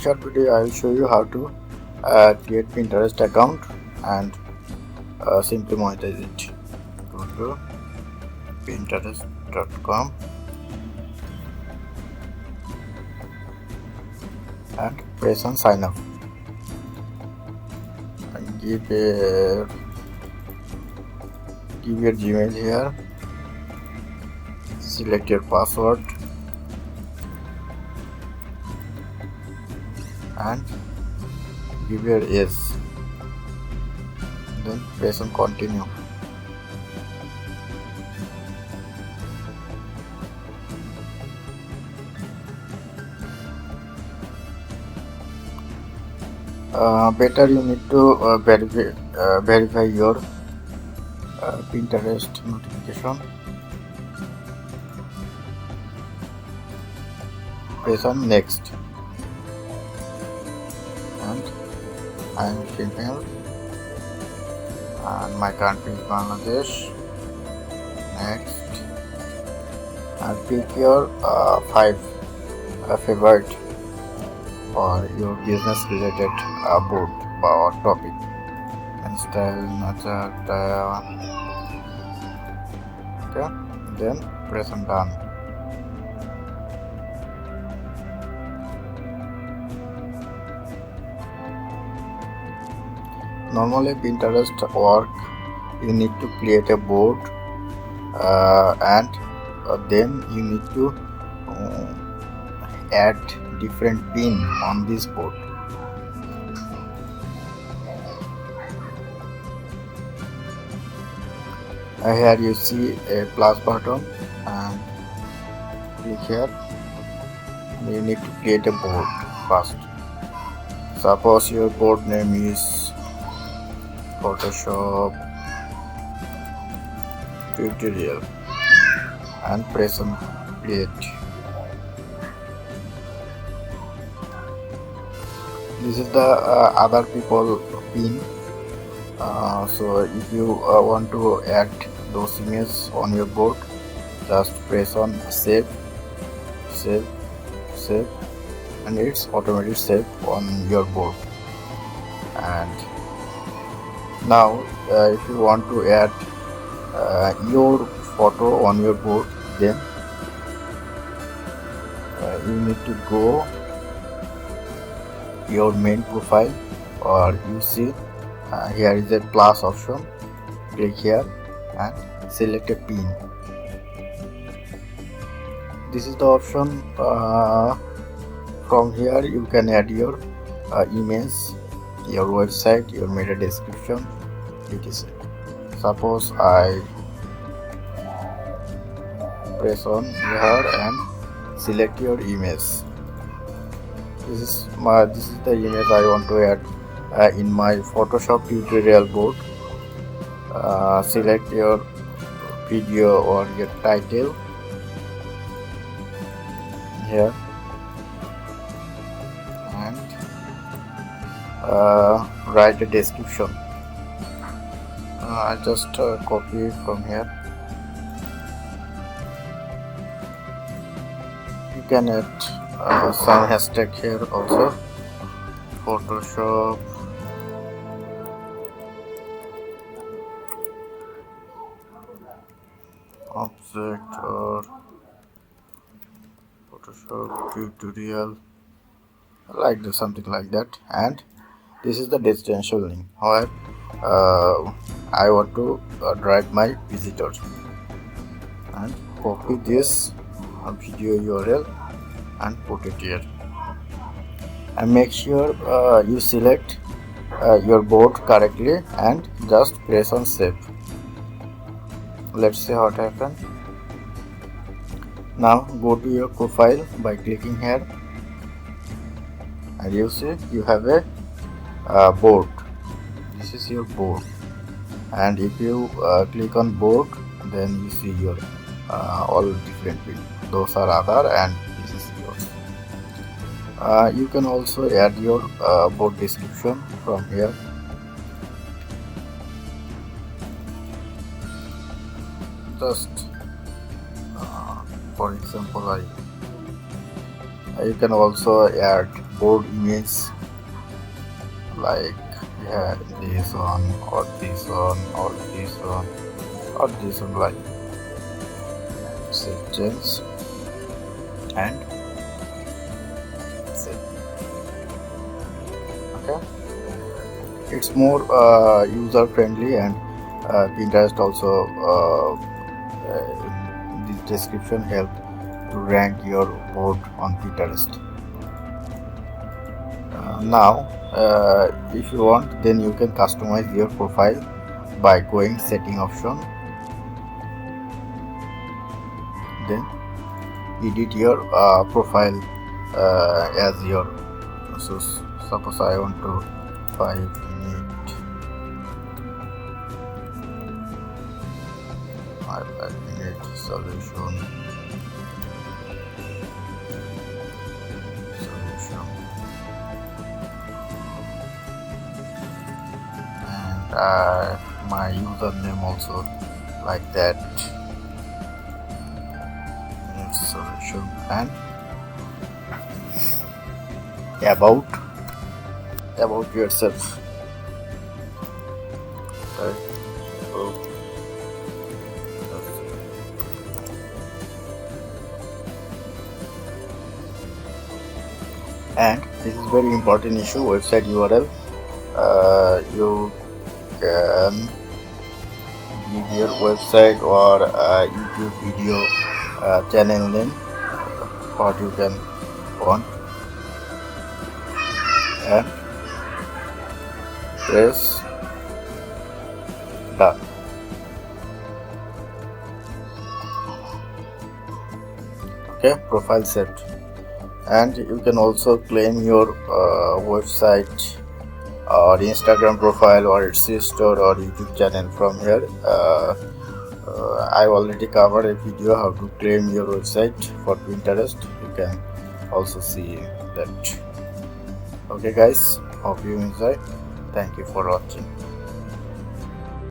short video I will show you how to create Pinterest account and simply monetize it. Go to pinterest.com and press on sign up and give your Gmail here, select your password and give your yes, then press on continue. Better you need to verify your Pinterest notification. Press on next and I am female and my country is Bangladesh. Next and pick your 5 favorite or your business related board or topic and style, nature, okay, then press on done. Normally Pinterest work, you need to create a board and then you need to add different pin on this board. Here you see a plus button and click here. You need to create a board first. Suppose your board name is Photoshop tutorial and press on create. This is the other people pin. So if you want to add those images on your board, just press on save, and it's automatically saved on your board. And now if you want to add your photo on your board, then you need to go your main profile, or you see here is a plus option. Click here and select a pin. This is the option. From here you can add your image, your website, your meta description, etc. Suppose I press on here and select your image. This is the image I want to add in my Photoshop tutorial board. Select your video or your title here and write a description. I just copy from here. You can add some hashtag here also. Photoshop object or Photoshop tutorial, like this, something like that. And this is the destination link where I want to drive my visitors, and copy this video URL and put it here. And make sure you select your board correctly and just press on save. Let's see what happened. Now go to your profile by clicking here, and you see you have a board. This is your board, and if you click on board, then you see your all different pins. Those are other, and this is yours. You can also add your board description from here. Just for example, you can also add board image, like yeah, this one or this one or this one or this one, like save change and save. Okay, it's more user friendly, and Pinterest also this description help to rank your board on Pinterest. Now if you want, then you can customize your profile by going setting option, then edit your profile as your, so suppose I want to 5-minute 5-minute solution and my username also like that, solution, and about yourself, right? So, and this is very important issue, website URL. You can give your website or YouTube video channel name, what you can want, and press done. Okay, profile set, and you can also claim your website or Instagram profile or Etsy store or YouTube channel from here. I already covered a video how to claim your website for Pinterest. You can also see that. Okay guys, hope you enjoy. Thank you for watching.